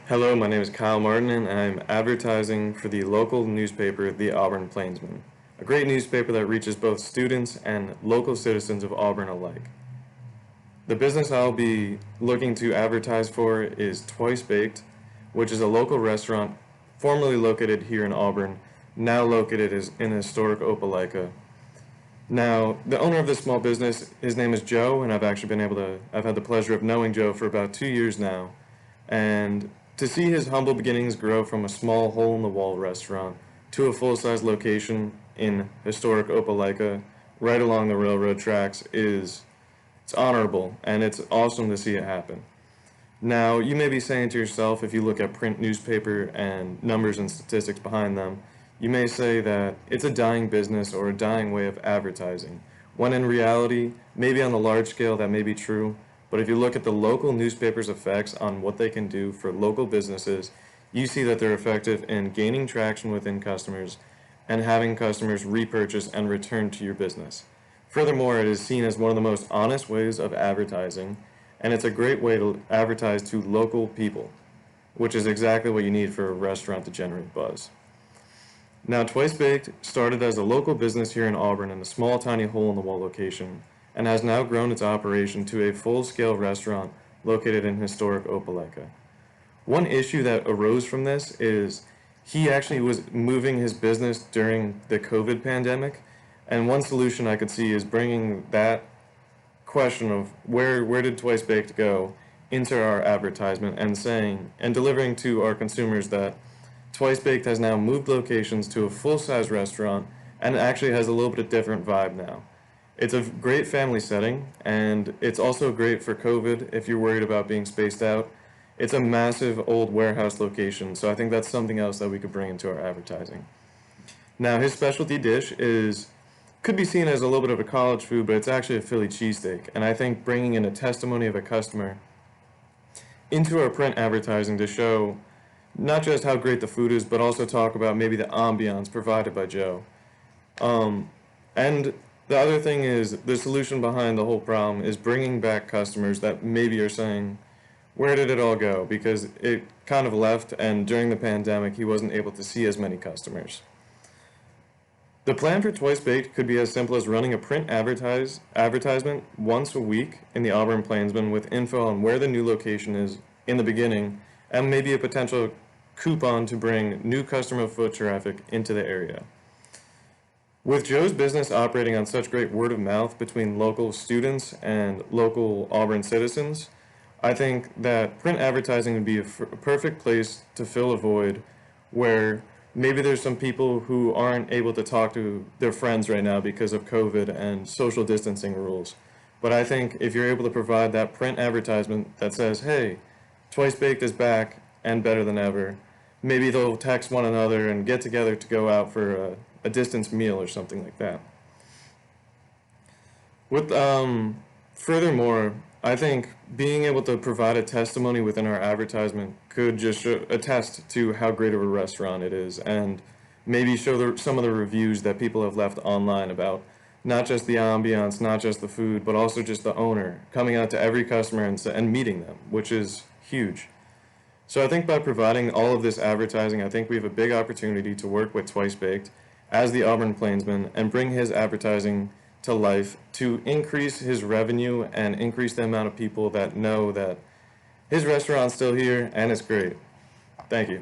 Hello, my name is Kyle Martyn, and I'm advertising for the local newspaper, the Auburn Plainsman, a great newspaper that reaches both students and local citizens of Auburn alike. The business I'll be looking to advertise for is Twice Baked, which is a local restaurant formerly located here in Auburn, now located in historic Opelika. Now, the owner of this small business, his name is Joe, and I've had the pleasure of knowing Joe for about 2 years now. And to see his humble beginnings grow from a small hole-in-the-wall restaurant to a full-size location in historic Opelika, right along the railroad tracks, it's honorable, and it's awesome to see it happen. Now, you may be saying to yourself, if you look at print newspaper and numbers and statistics behind them, you may say that it's a dying business or a dying way of advertising, when in reality, maybe on the large scale that may be true, but if you look at the local newspaper's effects on what they can do for local businesses, you see that they're effective in gaining traction within customers and having customers repurchase and return to your business. Furthermore, it is seen as one of the most honest ways of advertising, and it's a great way to advertise to local people, which is exactly what you need for a restaurant to generate buzz. Now, Twice Baked started as a local business here in Auburn in a small, tiny hole-in-the-wall location, and has now grown its operation to a full-scale restaurant located in historic Opelika. One issue that arose from this is he actually was moving his business during the COVID pandemic, and one solution I could see is bringing that question of where did Twice Baked go into our advertisement and delivering to our consumers that Twice Baked has now moved locations to a full-size restaurant and actually has a little bit of different vibe now. It's a great family setting, and it's also great for COVID if you're worried about being spaced out. It's a massive old warehouse location, so I think that's something else that we could bring into our advertising. Now, his specialty dish could be seen as a little bit of a college food, but it's actually a Philly cheesesteak, and I think bringing in a testimony of a customer into our print advertising to show not just how great the food is, but also talk about maybe the ambiance provided by Joe. And the other thing is the solution behind the whole problem is bringing back customers that maybe are saying, where did it all go? Because it kind of left, and during the pandemic, he wasn't able to see as many customers. The plan for Twice Baked could be as simple as running a print advertisement once a week in the Auburn Plainsman with info on where the new location is in the beginning, and maybe a potential coupon to bring new customer foot traffic into the area. With Joe's business operating on such great word of mouth between local students and local Auburn citizens, I think that print advertising would be a perfect place to fill a void where maybe there's some people who aren't able to talk to their friends right now because of COVID and social distancing rules. But I think if you're able to provide that print advertisement that says, hey, Twice Baked is back and better than ever, maybe they'll text one another and get together to go out for a distance meal or something like that. Furthermore, I think being able to provide a testimony within our advertisement could just attest to how great of a restaurant it is, and maybe show some of the reviews that people have left online about not just the ambiance, not just the food, but also just the owner coming out to every customer and meeting them, which is huge. So I think by providing all of this advertising, I think we have a big opportunity to work with Twice Baked as the Auburn Plainsman and bring his advertising to life to increase his revenue and increase the amount of people that know that his restaurant's still here and it's great. Thank you.